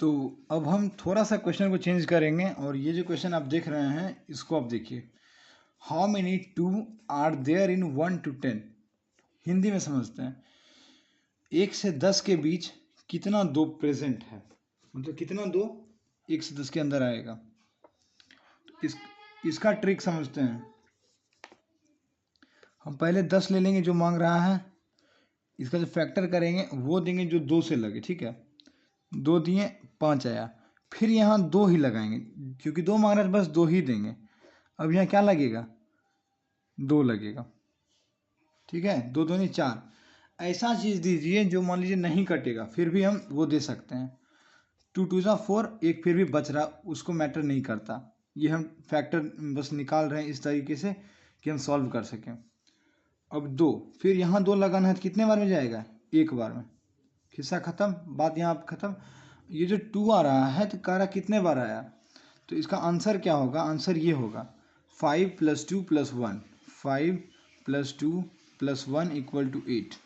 तो अब हम थोड़ा सा क्वेश्चन को चेंज करेंगे और ये जो क्वेश्चन आप देख रहे हैं इसको आप देखिए। How many two are there in 1 to 10? Hindi में समझते हैं। 1 से 10 के बीच कितना दो प्रेजेंट है, मतलब कितना दो 1 से 10 के अंदर आएगा। तो इसका ट्रिक समझते हैं। हम पहले 10 ले लेंगे जो मांग रहा है, इसका जो फैक्टर करेंगे वो देंगे जो 2 से लगे, ठीक है। 2 दिए 5 आया, फिर यहाँ 2 ही लगाएंगे क्योंकि 2 मांग रहा है, बस 2 ही देंगे। अब यहाँ क्या लगेगा, 2 लगेगा, ठीक है। 2 दूनी 4। ऐसा चीज़ दीजिए जो मान लीजिए नहीं कटेगा, फिर भी हम वो दे सकते हैं। 2 2 जा 4, एक फिर भी बच रहा, उसको मैटर नहीं करता। ये हम फैक्टर बस निकाल रहे हैं इस तरीके से कि हम सॉल्व कर सकें। अब 2, फिर यहाँ 2 लगाना है तो कितने बार में जाएगा, एक बार में। हिस्सा ख़त्म, बात यहाँ ख़त्म। ये जो 2 आ रहा है तो कह रहा कितने बार आया, तो इसका आंसर क्या होगा, आंसर ये होगा 5 + 2 + 1, 5 + 2 + 1 = 8।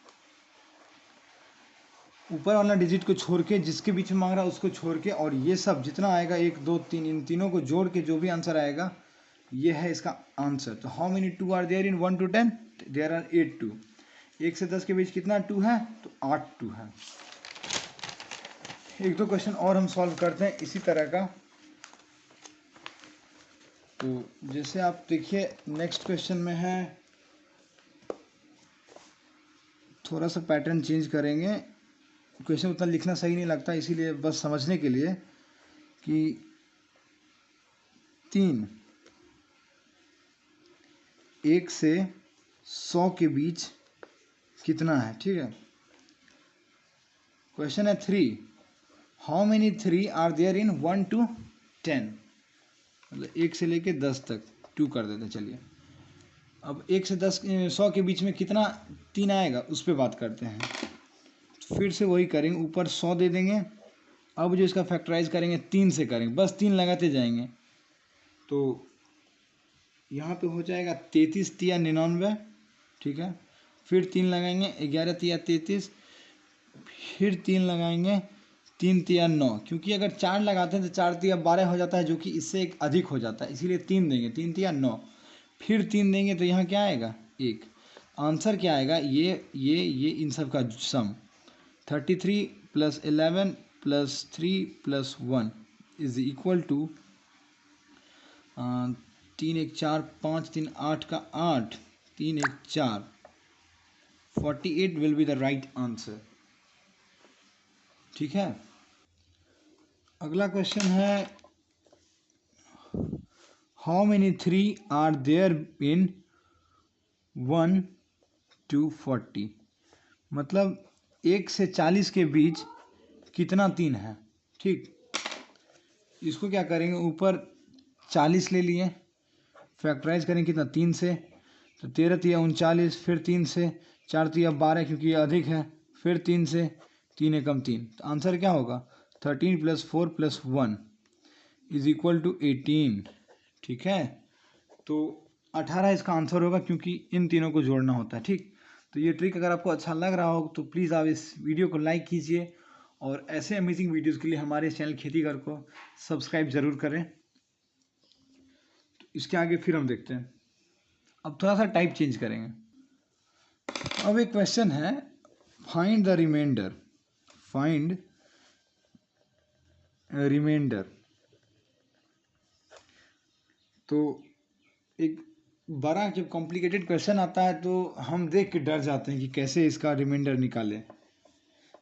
ऊपर वाला डिजिट को छोड़ के, जिसके बीच में मांग रहा है उसको छोड़ के, और ये सब जितना आएगा 1 2 3, इन तीनों को जोड़ के जो भी आंसर आएगा ये है इसका आंसर। तो how many two are there in 1 to 10? There are 8 2। 1 से 10 के बीच कितना 2 है, तो 8 2 है। एक दो क्वेश्चन और हम सॉल्व करते हैं इसी तरह का। तो जैसे आप देखिए नेक्स्ट क्वेश्चन में है, थोड़ा सा पैटर्न चेंज करेंगे। क्वेश्चन उतना लिखना सही नहीं लगता, इसीलिए बस समझने के लिए कि 3 1 से 100 के बीच कितना है, ठीक है। क्वेश्चन है 3, how many 3 are there in 1 to 10? मतलब 1 से लेके 10 तक 2 कर देते हैं। चलिए अब 1 से 10 100 के बीच में कितना 3 आएगा उस पर बात करते हैं। फिर से वही करेंगे, ऊपर 100 दे देंगे। अब जो इसका फैक्टराइज करेंगे 3 से करेंगे, बस 3 लगाते जाएंगे। तो यहाँ पे हो जाएगा 33 तिया 99, ठीक है। फिर 3 लगाएंगे 11 तिया 33, फिर 3 लगाएंगे 3 तिया 9, क्योंकि अगर 4 लगाते हैं तो 4 तिया 12 हो जाता है, जो कि इससे एक अधिक हो जाता है, इसीलिए 3 देंगे, 3 तिया 9। फिर 3 देंगे तो यहाँ क्या आएगा 1। आंसर क्या आएगा, ये इन सब का सम 33 + 11 + 3 + 1 = 3 1 4 5 3 8 का 8, 3 1 4, 48 will be the right answer, ठीक है। अगला क्वेश्चन है, how many 3 are there in 1 to 40? मतलब 1 से 40 के बीच कितना 3 है, ठीक। इसको क्या करेंगे, ऊपर 40 ले लिए, फैक्टराइज करेंगे कितना 3 से, तो 13 तिया 39, फिर 3 से, 4 तिया 12 क्योंकि ये अधिक है, फिर 3 से, 3 एकम 3, तो आंसर क्या होगा 13 + 4 + 1 = 18, ठीक है। तो 18 इसका आंसर होगा क्योंकि इन तीनों को जोड़ना होता है, ठीक। तो ये ट्रिक अगर आपको अच्छा लग रहा हो तो प्लीज़ आप इस वीडियो को लाइक कीजिए, और ऐसे अमेजिंग वीडियोज़ के लिए हमारे चैनल खेतीगर को सब्सक्राइब ज़रूर करें। तो इसके आगे फिर हम देखते हैं। अब थोड़ा सा टाइप चेंज करेंगे। अब एक क्वेश्चन है, find the remainder, find remainder. तो एक बड़ा जब कॉम्प्लिकेटेड क्वेश्चन आता है तो हम देख के डर जाते हैं कि कैसे इसका रिमाइंडर निकालें,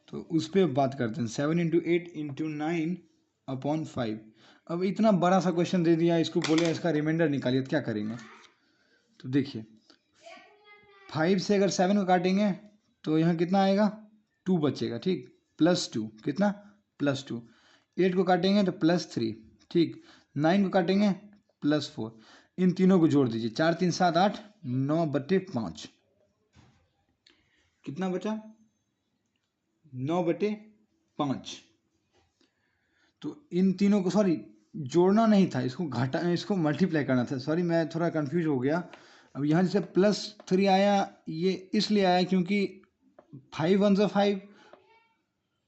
तो उस पर बात करते हैं। 7 × 8 × 9/5। अब इतना बड़ा सा क्वेश्चन दे दिया, इसको बोले इसका रिमाइंडर निकालिए, तो क्या करेंगे। तो देखिए 5 से अगर 7 को काटेंगे तो यहाँ कितना आएगा 2 बचेगा, ठीक, +2 कितना +2। 8 को काटेंगे तो +3, ठीक। 9 को काटेंगे +4। इन तीनों को जोड़ दीजिए, 4 3 7 8, 9/5 कितना बचा 9/5। तो इन तीनों को, सॉरी जोड़ना नहीं था, इसको घटा, इसको मल्टीप्लाई करना था, सॉरी मैं थोड़ा कंफ्यूज हो गया। अब यहाँ जैसे +3 आया, ये इसलिए आया क्योंकि 5 1 5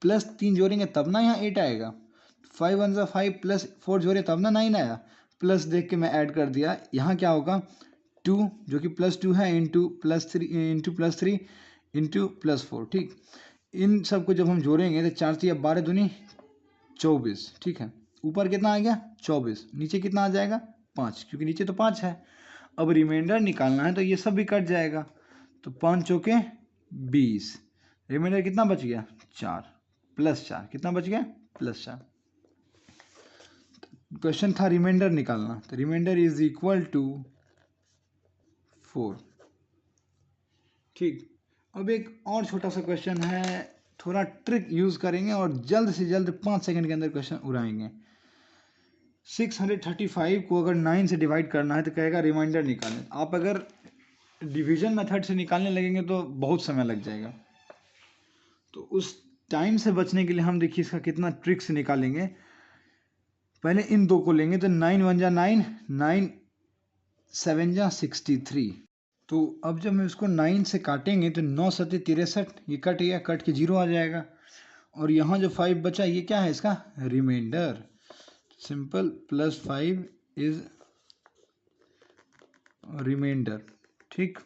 +3 जोड़ेंगे तब ना यहाँ 8 आएगा। 5 वन ज़ा 5 प्लस 4 जोड़े तब ना 9 आया, प्लस देख के मैं ऐड कर दिया। यहाँ क्या होगा 2 जो कि +2 है इंटू +3 इंटू +4, ठीक। इन सबको जब हम जोड़ेंगे तो 4 से 12 दूनी 24, ठीक है। ऊपर कितना आ गया 24, नीचे कितना आ जाएगा 5, क्योंकि नीचे तो 5 है। अब रिमाइंडर निकालना है तो ये सब भी कट जाएगा, तो 5 चौके 20, रिमाइंडर कितना बच गया 4 +4, कितना बच गया +4। क्वेश्चन था रिमाइंडर निकालना, तो रिमाइंडर इज इक्वल टू 4, ठीक। अब एक और छोटा सा क्वेश्चन है, थोड़ा ट्रिक यूज करेंगे और जल्द से जल्द 5 सेकंड के अंदर क्वेश्चन उड़ाएंगे। 635 को अगर 9 से डिवाइड करना है तो कहेगा रिमाइंडर निकालें। आप अगर डिवीजन मेथड से निकालने लगेंगे तो बहुत समय लग जाएगा, तो उस टाइम से बचने के लिए हम देखिए इसका कितना ट्रिक से निकालेंगे। पहले इन दो को लेंगे, तो 9 वन जा 9, 9 7 जा 63। तो अब जब हम इसको 9 से काटेंगे तो 9 7 63, ये कट गया, कट के 0 आ जाएगा। और यहाँ जो 5 बचा ये क्या है इसका रिमाइंडर, सिंपल +5 इज रिमाइंडर, ठीक।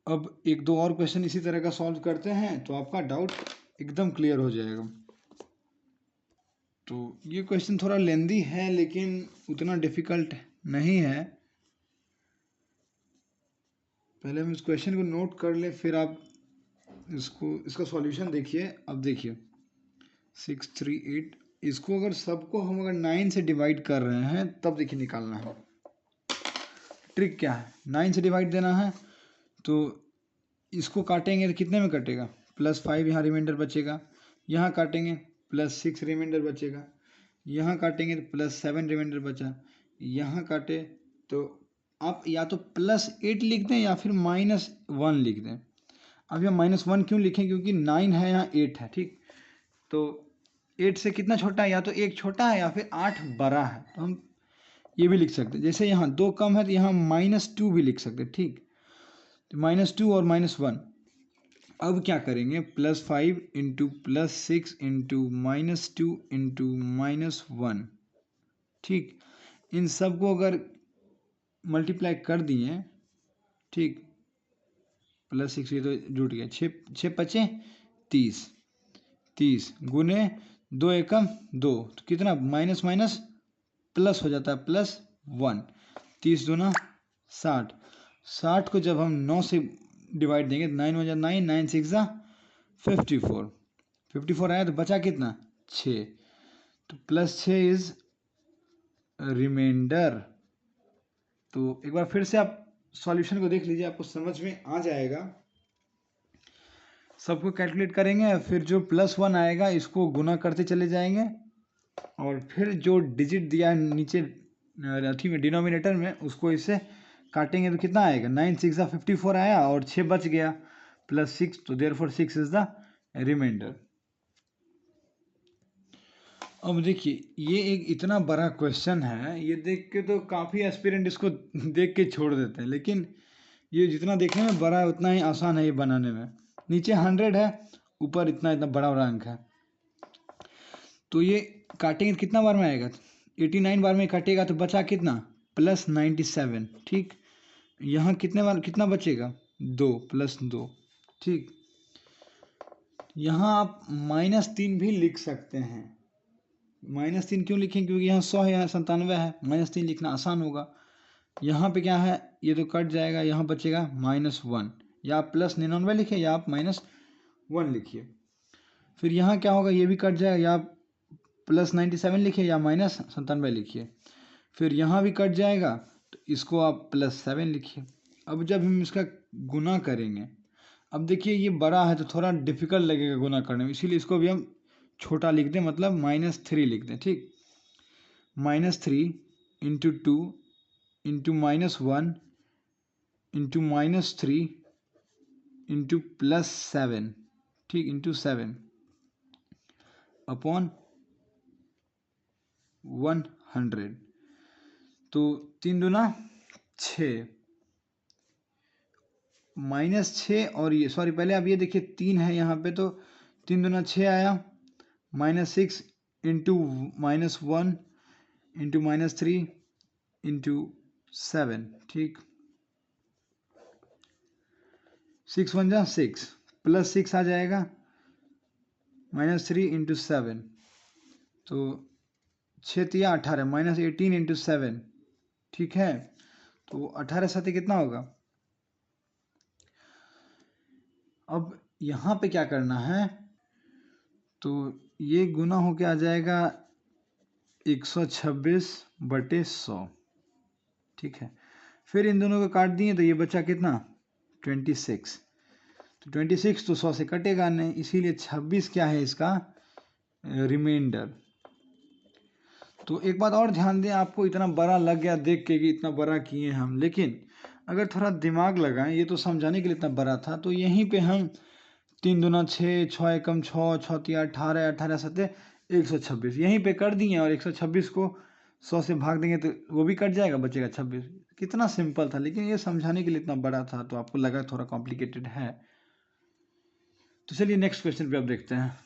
अब एक दो और क्वेश्चन इसी तरह का सॉल्व करते हैं तो आपका डाउट एकदम क्लियर हो जाएगा। तो ये क्वेश्चन थोड़ा लेंदी है लेकिन उतना डिफिकल्ट नहीं है। पहले हम इस क्वेश्चन को नोट कर ले, फिर आप इसका सॉल्यूशन देखिए। अब देखिए 638, इसको अगर सबको हम अगर 9 से डिवाइड कर रहे हैं तब देखिए निकालना है। ट्रिक क्या है, 9 से डिवाइड देना है तो इसको काटेंगे तो कितने में कटेगा, +5 यहाँ रिमाइंडर बचेगा, यहाँ काटेंगे +6 रिमाइंडर बचेगा, यहाँ काटेंगे तो +7 रिमाइंडर बचा, यहाँ काटे तो आप या तो +8 लिख दें या फिर -1 लिख दें। अब यहाँ -1 क्यों लिखें, क्योंकि 9 है यहाँ 8 है, ठीक। तो 8 से कितना छोटा है, या तो 1 छोटा है या फिर 8 बड़ा है, तो हम ये भी लिख सकते हैं। जैसे यहाँ 2 कम है तो यहाँ -2 भी लिख सकते हैं, ठीक। तो -2 और -1, अब क्या करेंगे +5 इंटू +6 इंटू -2 इंटू -1, ठीक। इन सबको अगर मल्टीप्लाई कर दिए, ठीक, +6 ये तो जुट गया, 6 5 30, 30 गुने 2 एकम 2, तो कितना माइनस माइनस प्लस हो जाता है +1, 30 दूना 60, 60 को जब हम 9 से डिवाइड देंगे, 9 हो जाए 9, 9 6 जा 54, 54 आया तो बचा कितना 6, तो +6 इज रिमाइंडर। तो एक बार फिर से आप सॉल्यूशन को देख लीजिए, आपको समझ में आ जाएगा। सबको कैलकुलेट करेंगे, फिर जो +1 आएगा इसको गुना करते चले जाएंगे, और फिर जो डिजिट दिया है नीचे अथी में डिनोमिनेटर में उसको इससे काटेंगे तो कितना आएगा, 9 6 जा 54 आया और 6 बच गया +6, तो देयरफॉर 6 इज द रिमाइंडर। अब देखिए ये एक इतना बड़ा क्वेश्चन है, ये देख के तो काफ़ी एस्पिरेंट इसको देख के छोड़ देते हैं, लेकिन ये जितना देखने में बड़ा है उतना ही आसान है ये बनाने में। नीचे 100 है, ऊपर इतना इतना बड़ा बड़ा अंक है, तो ये काटेंगे कितना बार में आएगा, 89 बार में काटेगा तो बचा कितना +97, ठीक। यहाँ कितने बार कितना बचेगा 2 +2, ठीक। यहाँ आप -3 भी लिख सकते हैं। -3 क्यों लिखें, क्योंकि यहाँ 100 है, यहाँ 97 है, -3 लिखना आसान होगा। यहाँ पे क्या है, ये तो कट जाएगा, यहाँ बचेगा -1, या आप +99 लिखिए या आप -1 लिखिए। फिर यहाँ क्या होगा, ये भी कट जाएगा, या आप +97 लिखिए या -97 लिखिए। फिर यहाँ भी कट जाएगा तो इसको आप +7 लिखिए। अब जब हम इसका गुना करेंगे, अब देखिए ये बड़ा है तो थोड़ा डिफिकल्ट लगेगा गुना करने में, इसीलिए इसको भी हम छोटा लिख दें, मतलब -3 लिख दें, ठीक। -3 इंटू 2 इंटू -1 इंटू -3 इंटू +7, ठीक, इंटू 7 अपॉन 100, तो 3 दूना 6, -6 और ये सॉरी पहले आप ये देखिए 3 है यहाँ पे, तो 3 दूना 6 आया, -6 इंटू -1 इंटू -3 इंटू 7, ठीक। 6 1 जा 6 प्लस 6 आ जाएगा, -3 इंटू 7, तो 6 तिया 18, -18 इंटू 7, ठीक है। तो 18 7 कितना होगा। अब यहाँ पे क्या करना है, तो ये गुना होके आ जाएगा 126/100, ठीक है। फिर इन दोनों को काट दिए तो ये बचा कितना 26, तो 26 तो 100 से कटेगा नहीं, इसीलिए 26 क्या है इसका रिमाइंडर। तो एक बात और ध्यान दें, आपको इतना बड़ा लग गया देख के कि इतना बड़ा किए हम, लेकिन अगर थोड़ा दिमाग लगाएं, ये तो समझाने के लिए इतना बड़ा था, तो यहीं पे हम 3 दूना 6, 6 एकम 6, 6 तिया 18, 18 सत्ते 126 यहीं पे कर दिए, और 126 को 100 से भाग देंगे तो वो भी कट जाएगा, बचेगा 26। कितना सिंपल था, लेकिन ये समझाने के लिए इतना बड़ा था तो आपको लगा थोड़ा कॉम्प्लिकेटेड है। तो चलिए नेक्स्ट क्वेश्चन पे आप देखते हैं।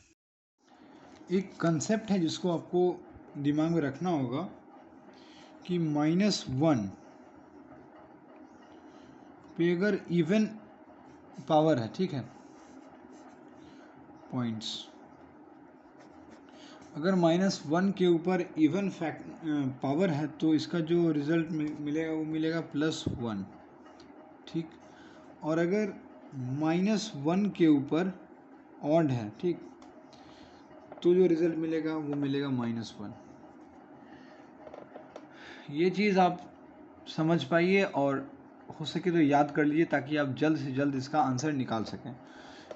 एक कंसेप्ट है जिसको आपको दिमाग में रखना होगा कि -1 पे अगर इवन पावर है, ठीक है, पॉइंट्स, अगर -1 के ऊपर इवन पावर है तो इसका जो रिजल्ट मिलेगा वो मिलेगा +1, ठीक। और अगर -1 के ऊपर ऑड है, ठीक, तो जो रिजल्ट मिलेगा वो मिलेगा -1। ये चीज़ आप समझ पाइए और हो सके तो याद कर लीजिए ताकि आप जल्द से जल्द इसका आंसर निकाल सकें।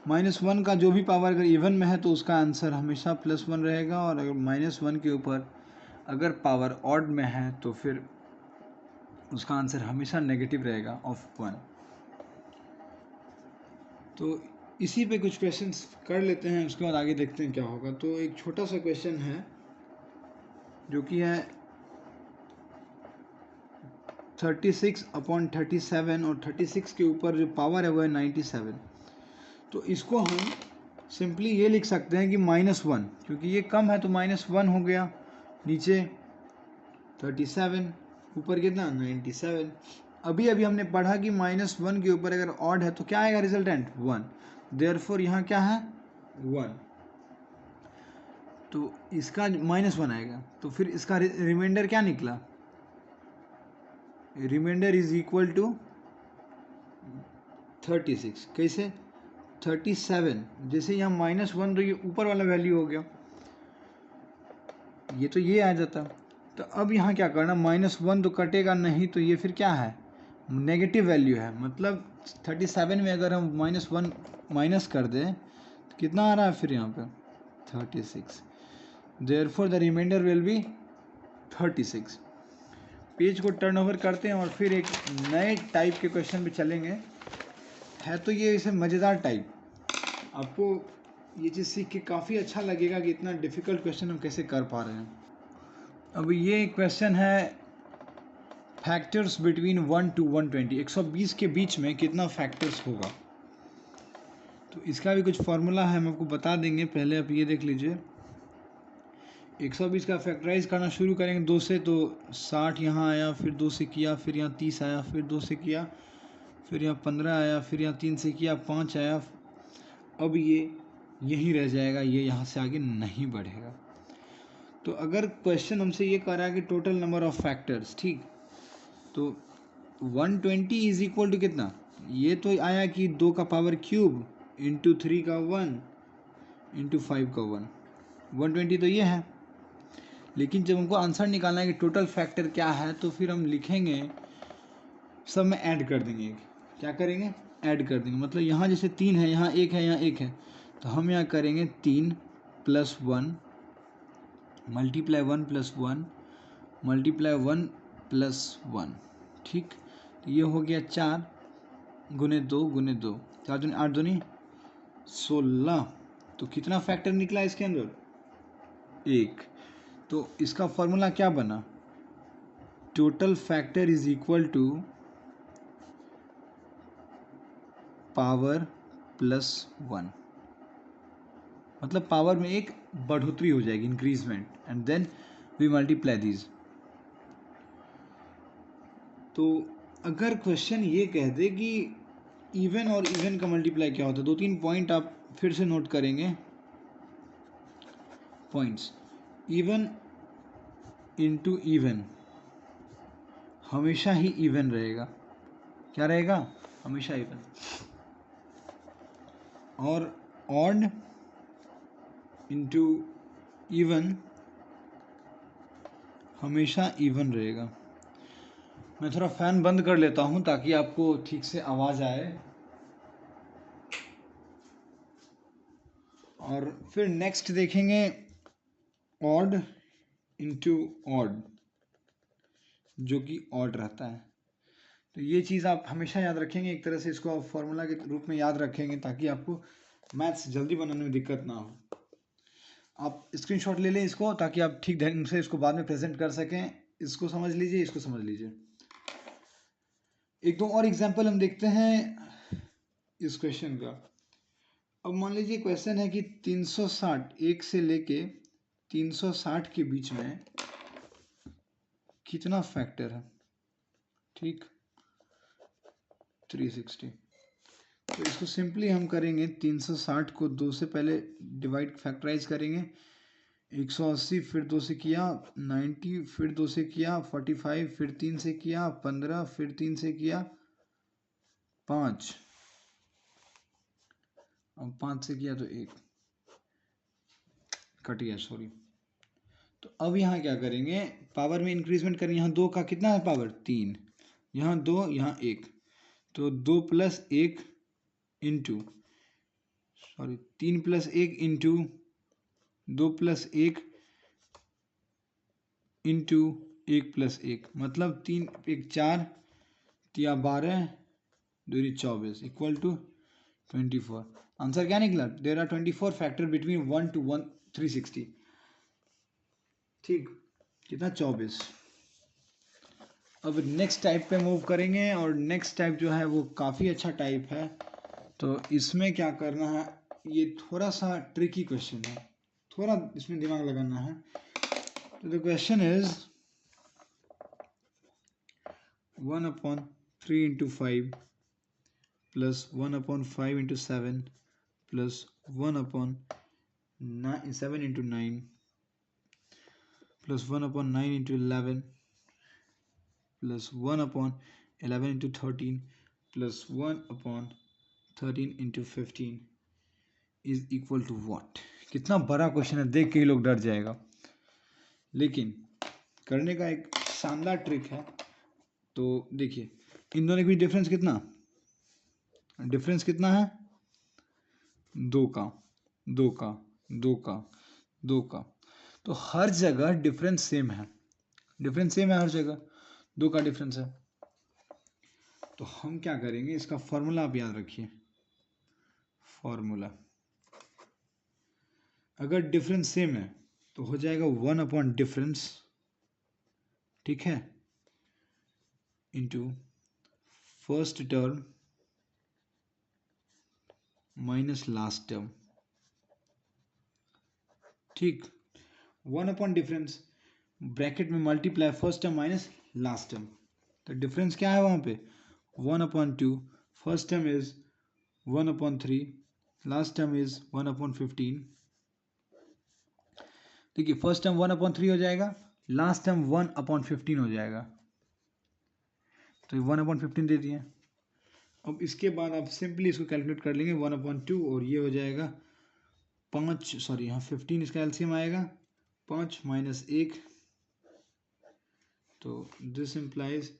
-1 का जो भी पावर अगर इवन में है तो उसका आंसर हमेशा +1 रहेगा, और अगर -1 के ऊपर अगर पावर ऑड में है तो फिर उसका आंसर हमेशा नेगेटिव रहेगा ऑफ 1। तो इसी पे कुछ क्वेश्चंस कर लेते हैं, उसके बाद आगे देखते हैं क्या होगा। तो एक छोटा सा क्वेश्चन है जो कि है 36/37, और 36 के ऊपर जो पावर है वो है 97। तो इसको हम सिंपली ये लिख सकते हैं कि -1, क्योंकि ये कम है तो -1 हो गया, नीचे 37, ऊपर कितना 97। अभी हमने पढ़ा कि -1 के ऊपर अगर ऑड है तो क्या आएगा रिजल्टेंट 1, देयरफॉर यहाँ क्या है 1, तो इसका -1 आएगा, तो फिर इसका रिमाइंडर क्या निकला, रिमाइंडर इज इक्वल टू 36। कैसे 37, जैसे यहाँ -1 तो ये ऊपर वाला वैल्यू हो गया, ये तो ये आ जाता। तो अब यहाँ क्या करना, -1 तो कटेगा नहीं, तो ये फिर क्या है नेगेटिव वैल्यू है, मतलब 37 में अगर हम -1 माइनस कर दें तो कितना आ रहा है फिर यहाँ पे 36, therefore the remainder will be 36। Page को टर्न ओवर करते हैं और फिर एक नए टाइप के क्वेश्चन पे चलेंगे। है तो ये इसे मज़ेदार टाइप, आपको ये चीज़ सीख के काफ़ी अच्छा लगेगा कि इतना डिफ़िकल्ट क्वेश्चन हम कैसे कर पा रहे हैं। अब ये क्वेश्चन है फैक्टर्स बिटवीन 1 to 120, 120 के बीच में कितना फैक्टर्स होगा। तो इसका भी कुछ फार्मूला है, हम आपको बता देंगे, पहले आप ये देख लीजिए। 120 का फैक्टराइज करना शुरू करेंगे 2 से, तो 60 यहाँ आया, फिर 2 से किया, फिर यहाँ 30 आया, फिर 2 से किया, फिर यहाँ 15 आया, फिर यहाँ 3 से किया 5 आया। अब ये यहीं रह जाएगा, ये यहाँ से आगे नहीं बढ़ेगा। तो अगर क्वेश्चन हमसे ये कह रहा है कि टोटल नंबर ऑफ फैक्टर्स, ठीक, तो 120 इज इक्वल टू कितना, ये तो आया कि 2 का पावर क्यूब इंटू 3 का 1 इंटू 5 का 1, 120 तो ये है। लेकिन जब हमको आंसर निकालना है कि टोटल फैक्टर क्या है, तो फिर हम लिखेंगे सब में ऐड कर देंगे। क्या करेंगे, ऐड कर देंगे। मतलब यहाँ जैसे 3 है, यहाँ 1 है, यहाँ 1 है, तो हम यहाँ करेंगे 3 + 1 मल्टीप्लाई 1 + 1 मल्टीप्लाई 1 + 1, ठीक। तो ये हो गया 4 × 2 × 2, 4 दूनी 8 दूनी 16। तो कितना फैक्टर निकला इसके अंदर 1। तो इसका फॉर्मूला क्या बना, total factor is equal to power +1। मतलब पावर में एक बढ़ोतरी हो जाएगी, increasement, and then we multiply these. तो अगर क्वेश्चन ये कह दे कि इवन और इवन का मल्टीप्लाई क्या होता है, 2-3 पॉइंट आप फिर से नोट करेंगे। पॉइंट्स, इवन इंटू इवन हमेशा ही इवन रहेगा। क्या रहेगा? हमेशा इवन। और ऑड इंटू इवन हमेशा इवन रहेगा। मैं थोड़ा फैन बंद कर लेता हूं ताकि आपको ठीक से आवाज आए। और फिर नेक्स्ट देखेंगे ऑड इंटू ऑड, जो कि ऑड रहता है। तो ये चीज़ आप हमेशा याद रखेंगे, एक तरह से इसको आप फॉर्मूला के रूप में याद रखेंगे ताकि आपको मैथ्स जल्दी बनाने में दिक्कत ना हो। आप स्क्रीनशॉट ले लें इसको, ताकि आप ठीक ढंग से इसको बाद में प्रेजेंट कर सकें। इसको समझ लीजिए, इसको समझ लीजिए। एक दो और एग्जाम्पल हम देखते हैं इस क्वेश्चन का। अब मान लीजिए क्वेश्चन है कि 360 एक से लेके 360 के बीच में कितना फैक्टर है। ठीक, 360। तो इसको सिंपली हम करेंगे, 360 को 2 से पहले डिवाइड फैक्टराइज करेंगे। 180 फिर 2 से किया, 90 फिर 2 से किया, 45 फिर 3 से किया, 15 फिर 3 से किया, 5, अब 5 से किया तो 1 कट गया, सॉरी। तो अब यहाँ क्या करेंगे, पावर में इंक्रीजमेंट करेंगे। यहाँ 2 का कितना है पावर? 3, यहाँ 2, यहाँ 1, तो 2 + 1 इंटू, सॉरी 3 + 1 इंटू 2 + 1 इंटू 1 + 1, मतलब 3 1 4 या 12 2 24 इक्वल टू 24। आंसर क्या निकला? There are 24 factor between 1 to 1 360। ठीक, कितना? 24। अब नेक्स्ट टाइप पे मूव करेंगे, और नेक्स्ट टाइप जो है वो काफ़ी अच्छा टाइप है। तो इसमें क्या करना है, ये थोड़ा सा ट्रिकी क्वेश्चन है, थोड़ा इसमें दिमाग लगाना है। तो the question is 1/3 into 5 plus 1/5 into 7 plus 1/7 into 9 plus 1/9 into 11 plus 1/11 into 13 plus 1/13 into 15 is equal to what? कितना बड़ा क्वेश्चन है, देख के ही लोग डर जाएगा, लेकिन करने का एक शानदार ट्रिक है। तो देखिए, इन दोनों के बीच डिफरेंस कितना है? 2 का 2 का 2 का 2 का। तो हर जगह डिफरेंस सेम है, हर जगह 2 का डिफरेंस है। तो हम क्या करेंगे, इसका फॉर्मूला आप याद रखिए। फॉर्मूला, अगर डिफरेंस सेम है तो हो जाएगा 1/डिफरेंस, ठीक है, into first term minus last term. ठीक, 1/डिफरेंस ब्रैकेट में multiply first term minus last term. तो डिफरेंस क्या है वहाँ पे? 1/2, first term is 1/3, last term is 1/15। देखिए, फर्स्ट टर्म 1/3 हो जाएगा, लास्ट टर्म 1/15 हो जाएगा, तो 1/15 दे दिए। अब इसके बाद आप सिंपली इसको कैलकुलेट कर लेंगे, 1/2, और ये हो जाएगा 5, सॉरी यहाँ 15 इसका एलसीएम आएगा, 5 - 1, तो दिस इम्प्लाइज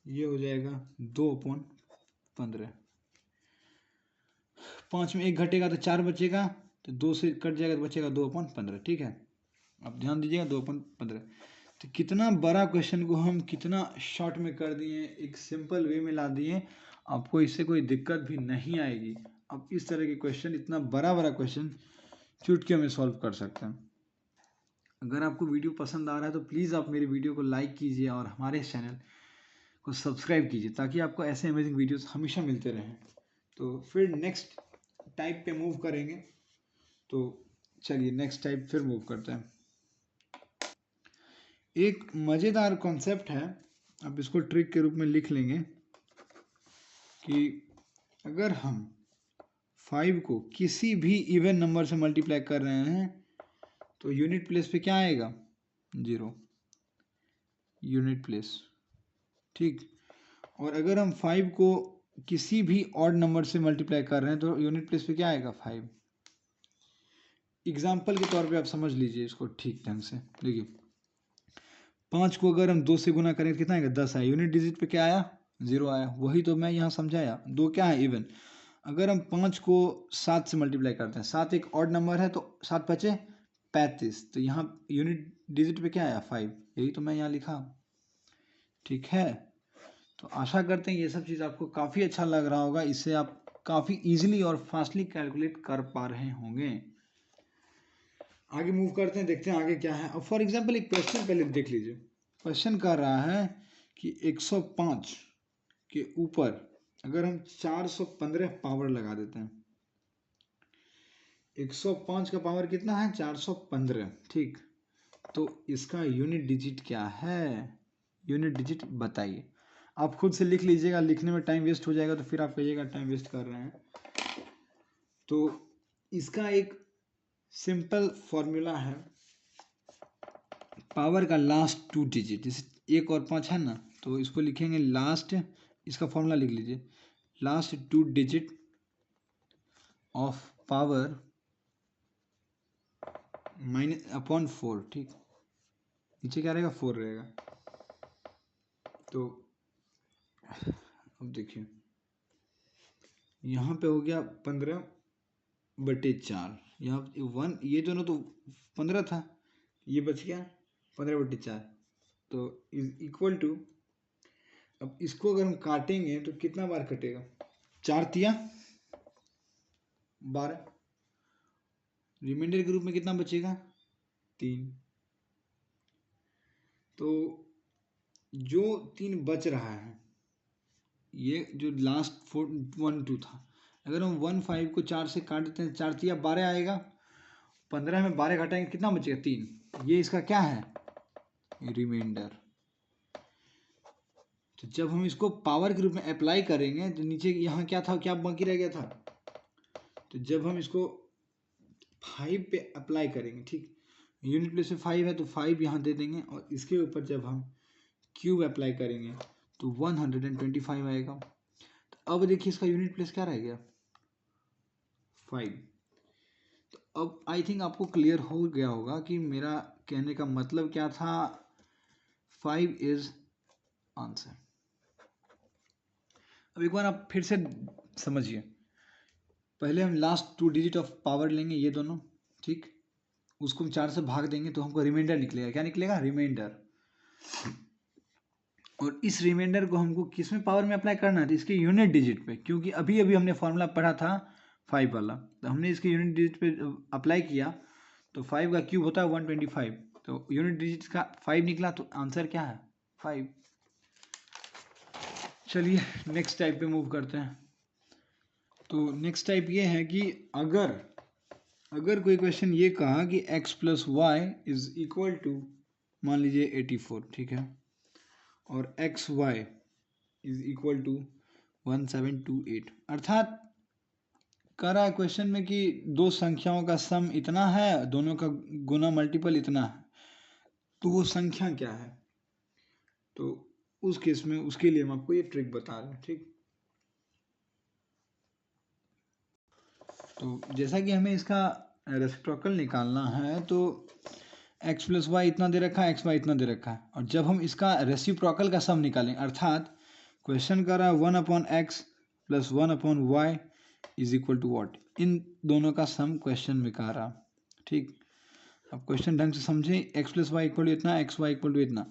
ये हो जाएगा 2/15। 5 में 1 घटेगा तो 4 बचेगा, तो 2 से कट जाएगा तो बचेगा 2/15। ठीक है, अब ध्यान दीजिएगा 2/15। तो कितना बड़ा क्वेश्चन को हम कितना शॉर्ट में कर दिए, एक सिंपल वे में ला दिए, आपको इससे कोई दिक्कत भी नहीं आएगी। अब इस तरह के क्वेश्चन, इतना बड़ा क्वेश्चन चुटकियों में सॉल्व कर सकते हैं। अगर आपको वीडियो पसंद आ रहा है तो प्लीज़ आप मेरे वीडियो को लाइक कीजिए और हमारे चैनल को सब्सक्राइब कीजिए, ताकि आपको ऐसे अमेजिंग वीडियोस हमेशा मिलते रहें। तो फिर नेक्स्ट टाइप पे मूव करेंगे। तो चलिए नेक्स्ट टाइप फिर मूव करते हैं। एक मज़ेदार कॉन्सेप्ट है, आप इसको ट्रिक के रूप में लिख लेंगे कि अगर हम 5 को किसी भी इवन नंबर से मल्टीप्लाई कर रहे हैं तो यूनिट प्लेस पे क्या आएगा? 0 यूनिट प्लेस, ठीक। और अगर हम 5 को किसी भी ऑड नंबर से मल्टीप्लाई कर रहे हैं तो यूनिट प्लेस पे क्या आएगा? 5। एग्जाम्पल के तौर पे आप समझ लीजिए इसको ठीक ढंग से। देखिए 5 को अगर हम 2 से गुना करें तो कितना आएगा? 10 आया। यूनिट डिजिट पे क्या आया? 0 आया। वही तो मैं यहाँ समझाया। 2 क्या है? इवन। अगर हम 5 को 7 से मल्टीप्लाई करते हैं, 7 एक ऑड नंबर है तो 7 बचे 35, तो यहाँ यूनिट डिजिट पे क्या आया? 5। यही तो मैं यहाँ लिखा, ठीक है। तो आशा करते हैं ये सब चीज़ आपको काफ़ी अच्छा लग रहा होगा, इससे आप काफ़ी ईजिली और फास्टली कैलकुलेट कर पा रहे होंगे। आगे मूव करते हैं, देखते हैं आगे क्या है। अब फॉर एग्जांपल एक क्वेश्चन पहले देख लीजिए। क्वेश्चन कर रहा है कि 105 के ऊपर अगर हम 415 पावर लगा देते हैं, 105 का पावर कितना है? 415, ठीक। तो इसका यूनिट डिजिट क्या है? यूनिट डिजिट बताइए। आप खुद से लिख लीजिएगा, लिखने में टाइम वेस्ट हो जाएगा तो फिर आप कहिएगा टाइम वेस्ट कर रहे हैं। तो इसका एक सिंपल फॉर्मूला है, पावर का लास्ट 2 डिजिट, जैसे 1 और 5 है ना, तो इसको लिखेंगे लास्ट, इसका फॉर्मूला लिख लीजिए, last 2 digit of power minus upon 4, ठीक। नीचे क्या रहेगा? 4 रहेगा। तो अब देखिए यहाँ पे हो गया 15/4, यहाँ 1, ये दोनों तो 15 था, ये बच गया 15/4, तो इज इक्वल टू, अब इसको अगर हम काटेंगे तो कितना बार कटेगा? 4 तिया 12, रिमाइंडर के रूप में कितना बचेगा? 3। तो जो 3 बच रहा है, ये जो लास्ट 4 1 2 था, अगर हम 1 5 को 4 से काट देते हैं, 4 तिया 12 आएगा, 15 में 12 घटाएंगे कितना बचेगा? 3। ये इसका क्या है? रिमाइंडर। तो जब हम इसको पावर के रूप में अप्लाई करेंगे तो नीचे यहाँ क्या था, क्या बाकी रह गया था? तो जब हम इसको 5 पे अप्लाई करेंगे, ठीक, यूनिट प्लेस में 5 है तो 5 यहाँ दे देंगे, और इसके ऊपर जब हम क्यूब अप्लाई करेंगे तो 125 आएगा। तो अब देखिए इसका यूनिट प्लेस क्या रह गया? 5। तो अब आई थिंक आपको क्लियर हो गया होगा कि मेरा कहने का मतलब क्या था। 5 इज आंसर। अब एक बार आप फिर से समझिए। पहले हम लास्ट 2 डिजिट ऑफ पावर लेंगे, ये दोनों, ठीक, उसको हम 4 से भाग देंगे तो हमको रिमाइंडर निकलेगा। क्या निकलेगा? रिमाइंडर। और इस रिमाइंडर को हमको किस में पावर में अप्लाई करना है? तो इसके यूनिट डिजिट पे, क्योंकि अभी अभी हमने फॉर्मूला पढ़ा था 5 वाला, तो हमने इसके यूनिट डिजिट पे अप्लाई किया, तो 5 का क्यूब होता है 125, तो यूनिट डिजिट का 5 निकला, तो आंसर क्या है? 5। चलिए नेक्स्ट टाइप पे मूव करते हैं। तो नेक्स्ट टाइप ये है कि अगर कोई क्वेश्चन ये कहा कि x plus y is equal to, मान लीजिए 84, ठीक है, और x y is equal to 1728, अर्थात कह रहा है क्वेश्चन में कि दो संख्याओं का सम इतना है, दोनों का गुना मल्टीपल इतना है, तो वो संख्या क्या है? तो उस केस में उसके लिए हम आपको ये ट्रिक बता रहे हैं, ठीक। तो जैसा कि हमें इसका रेसिप्रोकल निकालना है, तो x प्लस वाई इतना दे रखा है, एक्स वाई इतना दे रखा है, और जब हम इसका रेसिप्रोकल का सम निकालें, अर्थात क्वेश्चन कर रहा है 1/x plus 1/y is equal to what, इन दोनों का सम क्वेश्चन में कह रहा, ठीक। अब क्वेश्चन ढंग से समझें, x plus y equal to इतना, एक्स वाई इक्वल टू इतना,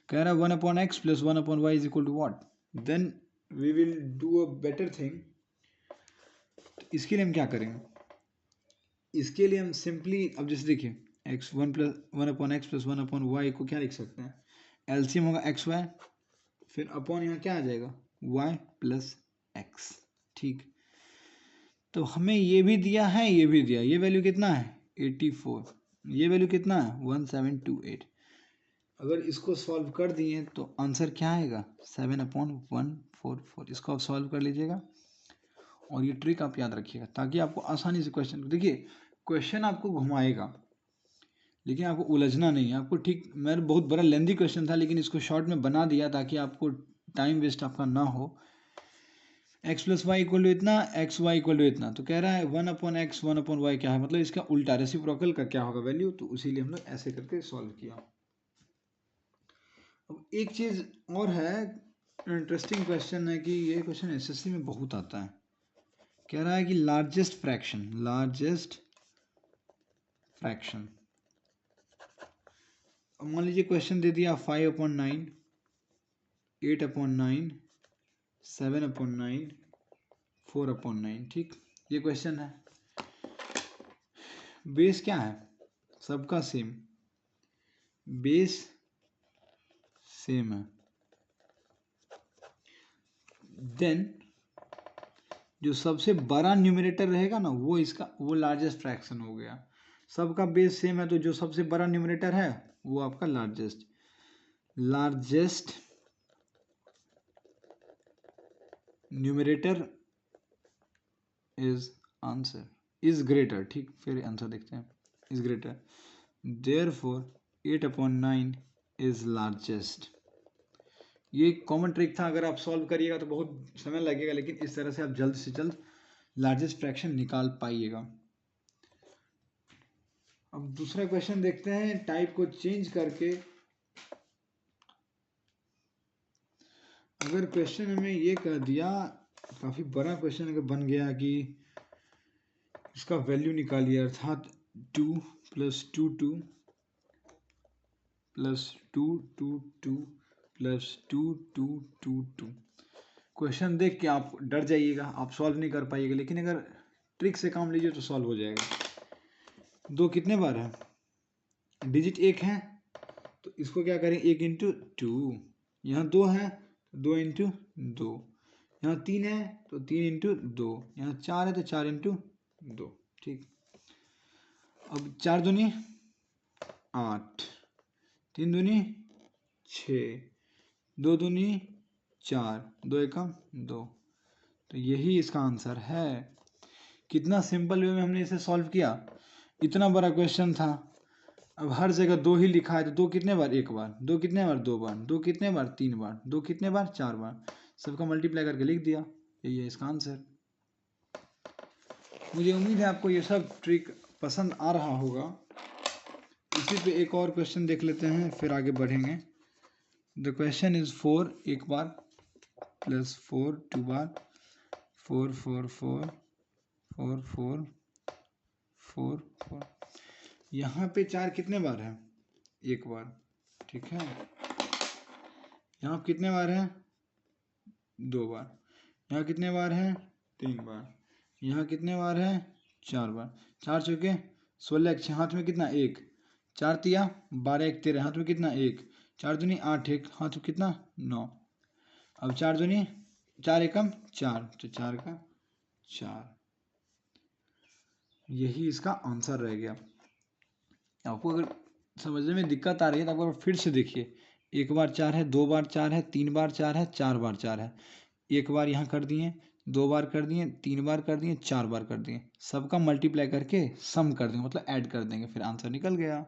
कह रहा है 1/x plus 1/y is equal to what, then we will do a better thing. इसके लिए हम क्या करेंगे? इसके लिए हम सिंपली, अब जैसे देखिए एक्स 1/x प्लस 1/y को क्या लिख सकते हैं? एलसीएम होगा एक्स वाई, फिर अपॉन यहाँ क्या आ जाएगा? y प्लस एक्स, ठीक। तो हमें ये भी दिया है, ये भी दिया, ये वैल्यू कितना है? 84, ये वैल्यू कितना है 1728। अगर इसको सॉल्व कर दिए तो आंसर क्या आएगा 7/144। इसको आप सॉल्व कर लीजिएगा और ये ट्रिक आप याद रखिएगा ताकि आपको आसानी से क्वेश्चन, देखिए क्वेश्चन आपको घुमाएगा लेकिन आपको उलझना नहीं है। आपको ठीक, मेरा बहुत बड़ा लेंदी क्वेश्चन था लेकिन इसको शॉर्ट में बना दिया ताकि आपको टाइम वेस्ट आपका ना हो। x + y = इतना, x y = इतना, तो कह रहा है 1/x 1/y क्या है, मतलब इसका उल्टा रेसिप्रोकल का क्या होगा वैल्यू, तो इसीलिए हम लोग ऐसे करके सॉल्व किया। अब एक चीज़ और है, इंटरेस्टिंग क्वेश्चन है कि ये क्वेश्चन एसएससी में बहुत आता है। कह रहा है कि लार्जेस्ट फ्रैक्शन मान लीजिए क्वेश्चन दे दिया 5/9, 8/9, 7/9, 4/9, ठीक, ये क्वेश्चन है। बेस क्या है, सबका सेम, बेस सेम है। देन जो सबसे बड़ा न्यूमरेटर रहेगा ना वो इसका, वो लार्जेस्ट फ्रैक्शन हो गया। सबका बेस सेम है तो जो सबसे बड़ा न्यूमरेटर है वो आपका लार्जेस्ट न्यूमरेटर इज ग्रेटर, ठीक, फिर आंसर देखते हैं, is greater, therefore 8/9 is largest. ये कॉमन ट्रिक था, अगर आप सॉल्व करिएगा तो बहुत समय लगेगा लेकिन इस तरह से आप जल्द से जल्द लार्जेस्ट फ्रैक्शन निकाल पाइएगा। अब दूसरा क्वेश्चन देखते हैं, टाइप को चेंज करके। अगर क्वेश्चन हमें ये कह दिया, काफ़ी बड़ा क्वेश्चन अगर बन गया कि इसका वैल्यू निकालिए, अर्थात 2 + 2 2 + 2 2 2 + 2 2 2 2। क्वेश्चन देख के आप डर जाइएगा, आप सॉल्व नहीं कर पाइएगा, लेकिन अगर ट्रिक से काम लीजिए तो सॉल्व हो जाएगा। 2 कितने बार है, डिजिट 1 है तो इसको क्या करें 1 × 2, यहाँ 2 है 2 × 2, यहाँ 3 है तो 3 × 2, यहाँ 4 है तो 4 × 2, ठीक। अब 4 दूनी 8, 3 दूनी 6, 2 दूनी 4, 2 एकम 2, तो यही इसका आंसर है। कितना सिंपल वे में हमने इसे सॉल्व किया, इतना बड़ा क्वेश्चन था। अब हर जगह 2 ही लिखा है तो 2 कितने बार, 1 बार, 2 कितने बार, 2 बार, 2 कितने बार, 3 बार, 2 कितने बार, 4 बार, सबका मल्टीप्लाई करके लिख दिया, यही है इसका आंसर। मुझे उम्मीद है आपको ये सब ट्रिक पसंद आ रहा होगा। इसी पे एक और क्वेश्चन देख लेते हैं फिर आगे बढ़ेंगे। द क्वेश्चन इज 4 1 बार + 4 2 बार, 4 4 4 4 4 4 4, यहाँ पे 4 कितने बार है, 1 बार, ठीक है। यहाँ कितने बार है, 2 बार, यहाँ कितने बार है, 3 बार, यहाँ कितने बार है, 4 बार, 4 चौके 16, हाथ में कितना 1, 4 तिया 12 1 13, हाथ में कितना 1, 4 दूनी 8 1, हाथ में कितना 9। अब 4 दूनी 4 एकम 4, तो 4 का 4, यही इसका आंसर रह गया। आपको अगर समझने में दिक्कत आ रही है तो आपको फिर से देखिए, 1 बार 4 है, 2 बार 4 है, 3 बार 4 है, 4 बार 4 है, 1 बार यहाँ कर दिए, 2 बार कर दिए, 3 बार कर दिए, 4 बार कर दिए, सबका मल्टीप्लाई करके सम कर देंगे, मतलब ऐड कर देंगे, फिर आंसर निकल गया।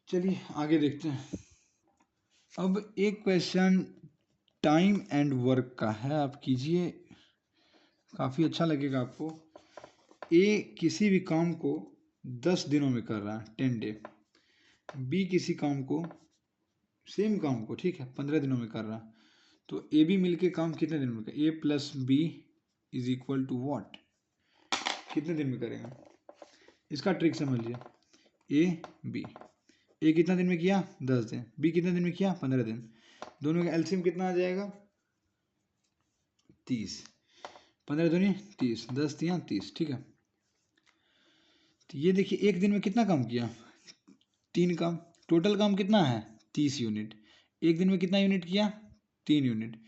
चलिए आगे देखते हैं। अब एक क्वेश्चन टाइम एंड वर्क का है, आप कीजिए, काफ़ी अच्छा लगेगा आपको। ए किसी भी काम को 10 दिनों में कर रहा है, 10 डे। बी किसी काम को, सेम काम को, ठीक है, 15 दिनों में कर रहा है, तो ए बी मिलके काम कितने दिन में करेगा, A + B = व्हाट, कितने दिन में करेगा। इसका ट्रिक समझ लिया, ए कितना दिन में किया, 10 दिन, बी कितने दिन में किया, 15 दिन, दोनों का एलसीएम कितना आ जाएगा, 30, 15 दूनी 30, 10 तिया 30, ठीक है। तो ये देखिए एक दिन में कितना काम किया, 3 काम, टोटल काम कितना है 30 यूनिट, एक दिन में कितना यूनिट किया, 3 यूनिट,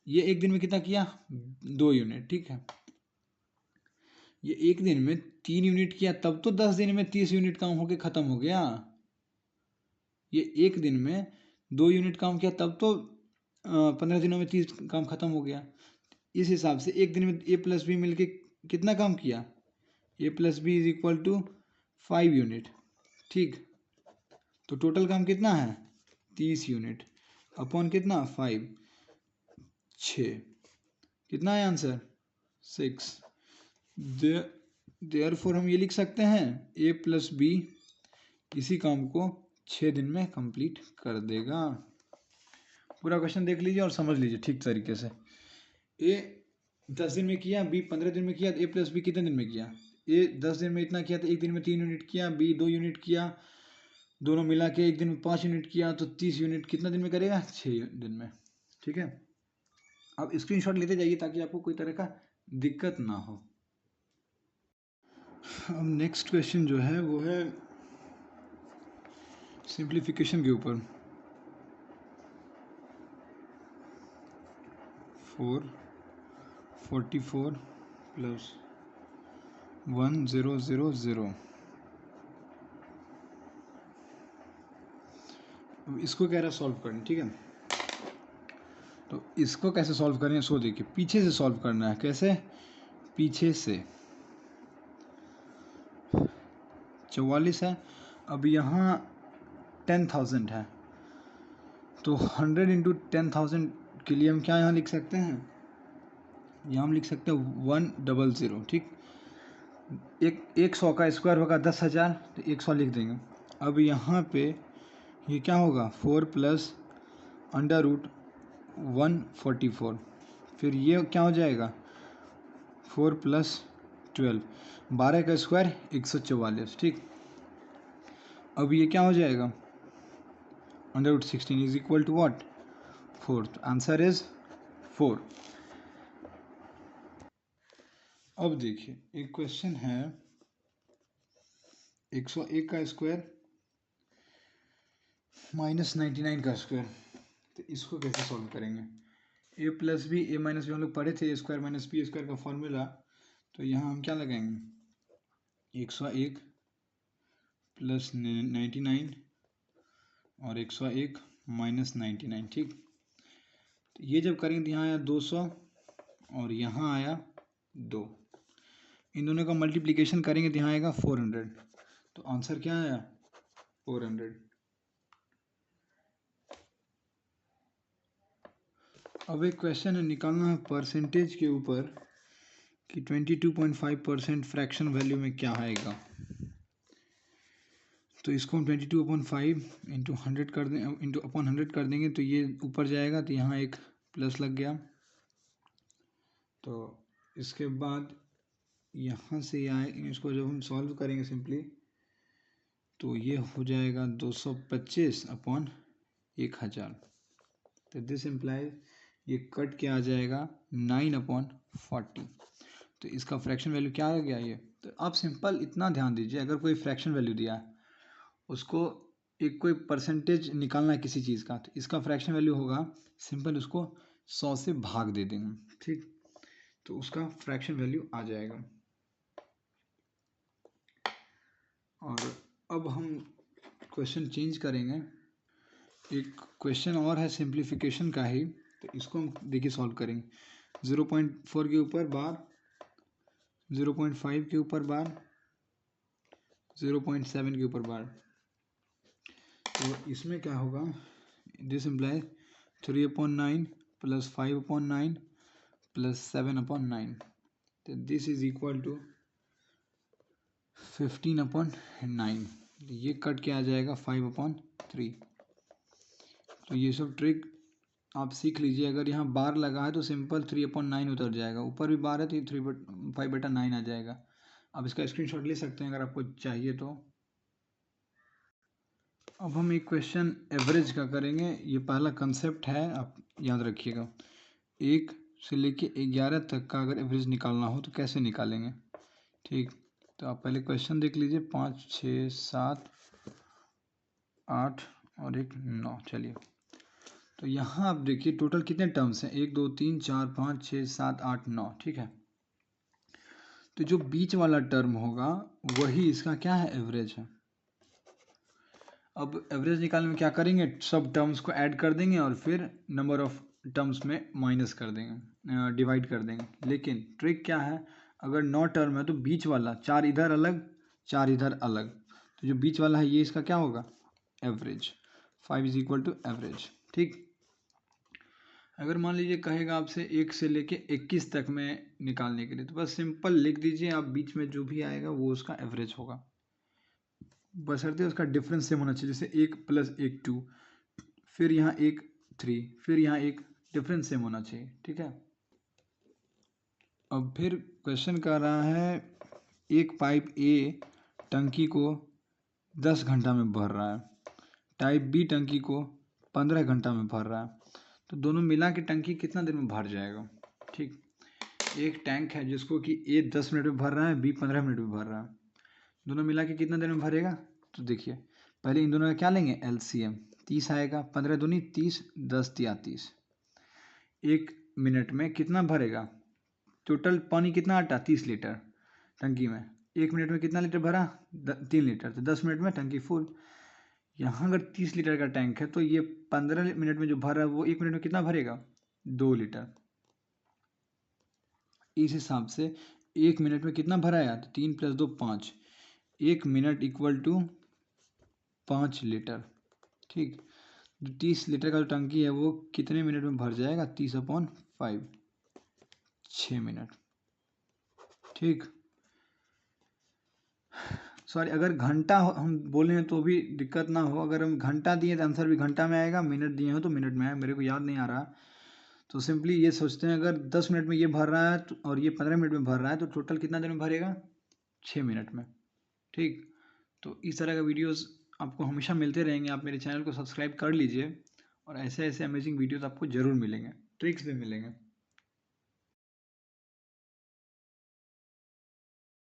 ये एक दिन में कितना किया, 2 यूनिट, ठीक है। ये एक दिन में 3 यूनिट किया तब तो 10 दिन में 30 यूनिट काम होके ख़त्म हो गया। ये एक दिन में 2 यूनिट काम किया तब तो 15 दिनों में 30 काम ख़त्म हो गया। इस हिसाब से एक दिन में ए प्लस बी मिल के कितना काम किया, A plus B is equal to 5 unit. ठीक, तो टोटल काम कितना है 30 यूनिट अपॉन कितना 5, 6, कितना है आंसर 6। देयरफॉर हम ये लिख सकते हैं ए प्लस बी इसी काम को 6 दिन में कंप्लीट कर देगा। पूरा क्वेश्चन देख लीजिए और समझ लीजिए ठीक तरीके से। ए 10 दिन में किया, बी 15 दिन में किया, तो ए प्लस बी कितने दिन में किया, ए 10 दिन में इतना किया तो एक दिन में 3 यूनिट किया, बी 2 यूनिट किया, दोनों मिला के एक दिन में 5 यूनिट किया, तो 30 यूनिट कितना दिन में करेगा 6 दिन में। ठीक है, अब स्क्रीनशॉट लेते जाइए ताकि आपको कोई तरह का दिक्कत ना हो। अब नेक्स्ट क्वेश्चन जो है वो है सिंप्लीफिकेशन के ऊपर। 444 प्लस 1000। अब इसको कह रहा है सॉल्व करना। ठीक है, तो इसको कैसे सॉल्व करें, सो देखिए पीछे से सॉल्व करना है। कैसे, पीछे से 44 है, अब यहाँ 10,000 है, तो 100 इंटू 10,000 के लिए हम क्या यहाँ लिख सकते हैं, यहाँ हम लिख सकते हैं 100। ठीक, एक 100 का स्क्वायर होगा 10,000, तो 100 लिख देंगे। अब यहाँ पे ये क्या होगा 4 प्लस अंडर रूट 144, फिर ये क्या हो जाएगा 4 प्लस 12, 12 का स्क्वायर 144। ठीक, अब ये क्या हो जाएगा under root 16 is equal to what 4, तो आंसर इज 4। अब देखिए एक क्वेश्चन है 101 का स्क्वायर माइनस 99 का स्क्वायर, तो इसको कैसे सॉल्व करेंगे। ए प्लस बी, ए माइनस बी हम लोग पढ़े थे, ए स्क्वायर माइनस बी स्क्वायर का फॉर्मूला, तो यहाँ हम क्या लगाएंगे 101 प्लस 99 और 101 माइनस 99। ठीक, तो ये जब करेंगे तो यहाँ आया 200 और यहाँ आया 2, इन दोनों का मल्टीप्लिकेशन करेंगे तो यहाँ आएगा 400, तो आंसर क्या आया 400। अब एक क्वेश्चन है निकालना है परसेंटेज के ऊपर कि 22.5% फ्रैक्शन वैल्यू में क्या आएगा। तो इसको हम 22/5 इंटू 100 कर दें, इंटू अपॉन 100 कर देंगे तो ये ऊपर जाएगा, तो यहाँ एक प्लस लग गया। तो इसके बाद यहाँ से आए, इसको जब हम सॉल्व करेंगे सिंपली तो ये हो जाएगा 225 अपॉन 1000, तो दिस इम्प्लाइज ये कट के आ जाएगा 9/40। तो इसका फ्रैक्शन वैल्यू क्या आ गया ये, तो आप सिंपल इतना ध्यान दीजिए, अगर कोई फ्रैक्शन वैल्यू दिया है उसको एक कोई परसेंटेज निकालना है किसी चीज़ का, तो इसका फ्रैक्शन वैल्यू होगा सिंपल उसको 100 से भाग दे देंगे। ठीक, तो उसका फ्रैक्शन वैल्यू आ जाएगा। और अब हम क्वेश्चन चेंज करेंगे, एक क्वेश्चन और है सिंप्लीफिकेशन का ही, तो इसको हम देखिए सॉल्व करेंगे। 0.4 के ऊपर बार, 0.5 के ऊपर बार, 0.7 के ऊपर बार, तो इसमें क्या होगा, दिस इम्प्लाई 3/9 प्लस 5/9 प्लस 7/9, तो दिस इज इक्वल टू 15/9, ये कट के आ जाएगा 5/3। तो ये सब ट्रिक आप सीख लीजिए। अगर यहाँ बार लगा है तो सिंपल 3/9 उतर जाएगा, ऊपर भी बार है तो 5/9 आ जाएगा। आप इसका स्क्रीनशॉट ले सकते हैं अगर आपको चाहिए तो। अब हम एक क्वेश्चन एवरेज का करेंगे, ये पहला कंसेप्ट है, आप याद रखिएगा। 1 से लेके 11 तक का अगर एवरेज निकालना हो तो कैसे निकालेंगे। ठीक, तो आप पहले क्वेश्चन देख लीजिए, 5, 6, 7, 8 और एक 9। चलिए, तो यहाँ आप देखिए टोटल कितने टर्म्स हैं, 1 2 3 4 5 6 7 8 9। ठीक है, तो जो बीच वाला टर्म होगा वही इसका क्या है, एवरेज है। अब एवरेज निकालने में क्या करेंगे, सब टर्म्स को ऐड कर देंगे और फिर नंबर ऑफ टर्म्स में माइनस कर देंगे, डिवाइड कर देंगे। लेकिन ट्रिक क्या है, अगर 9 टर्म है तो बीच वाला 4 इधर अलग 4 इधर अलग, तो जो बीच वाला है ये इसका क्या होगा, average. 5 is equal to average. ठीक, अगर मान लीजिए कहेगा आपसे 1 से लेके 21 तक में निकालने के लिए, तो बस सिंपल लिख दीजिए आप, बीच में जो भी आएगा वो उसका एवरेज होगा, बशर्ते उसका डिफरेंस सेम होना चाहिए। जैसे 1 + 1 2, फिर यहाँ 1 3, फिर यहाँ 1, डिफरेंस सेम होना चाहिए। ठीक है, अब फिर क्वेश्चन कर रहा है एक पाइप ए टंकी को 10 घंटा में भर रहा है, टाइप बी टंकी को 15 घंटा में भर रहा है, तो दोनों मिला के टंकी कितना देर में भर जाएगा। ठीक, एक टैंक है जिसको कि ए 10 मिनट में भर रहा है, बी 15 मिनट में भर रहा है, दोनों मिला के कितना देर में भरेगा। तो देखिए पहले इन दोनों का क्या लेंगे, एलसीएम 30 आएगा, 15 दूनी 30, 10 तिया 30, 1 मिनट में कितना भरेगा, टोटल पानी कितना आटा 30 लीटर टंकी में, 1 मिनट में कितना लीटर भरा 3 लीटर, तो 10 मिनट में टंकी फुल। यहाँ अगर 30 लीटर का टैंक है तो ये 15 मिनट में जो भर रहा है वो 1 मिनट में कितना भरेगा, 2 लीटर। इस हिसाब से 1 मिनट में कितना भराया, तो 3 + 2 5, 1 मिनट इक्वल टू 5 लीटर। ठीक, जो 30 लीटर का जो टंकी है वो कितने मिनट में भर जाएगा, 30/5, 6 मिनट। ठीक, सॉरी, अगर घंटा हम बोले हैं तो भी दिक्कत ना हो, अगर हम घंटा दिए तो आंसर भी घंटा में आएगा, मिनट दिए हो तो मिनट में आएगा, मेरे को याद नहीं आ रहा। तो सिंपली ये सोचते हैं अगर 10 मिनट में ये भर रहा है तो, और ये 15 मिनट में भर रहा है, तो टोटल कितना देर में भरेगा, 6 मिनट में। ठीक, तो इस तरह का वीडियोस आपको हमेशा मिलते रहेंगे, आप मेरे चैनल को सब्सक्राइब कर लीजिए, और ऐसे ऐसे अमेजिंग वीडियोस आपको ज़रूर मिलेंगे, ट्रिक्स भी मिलेंगे।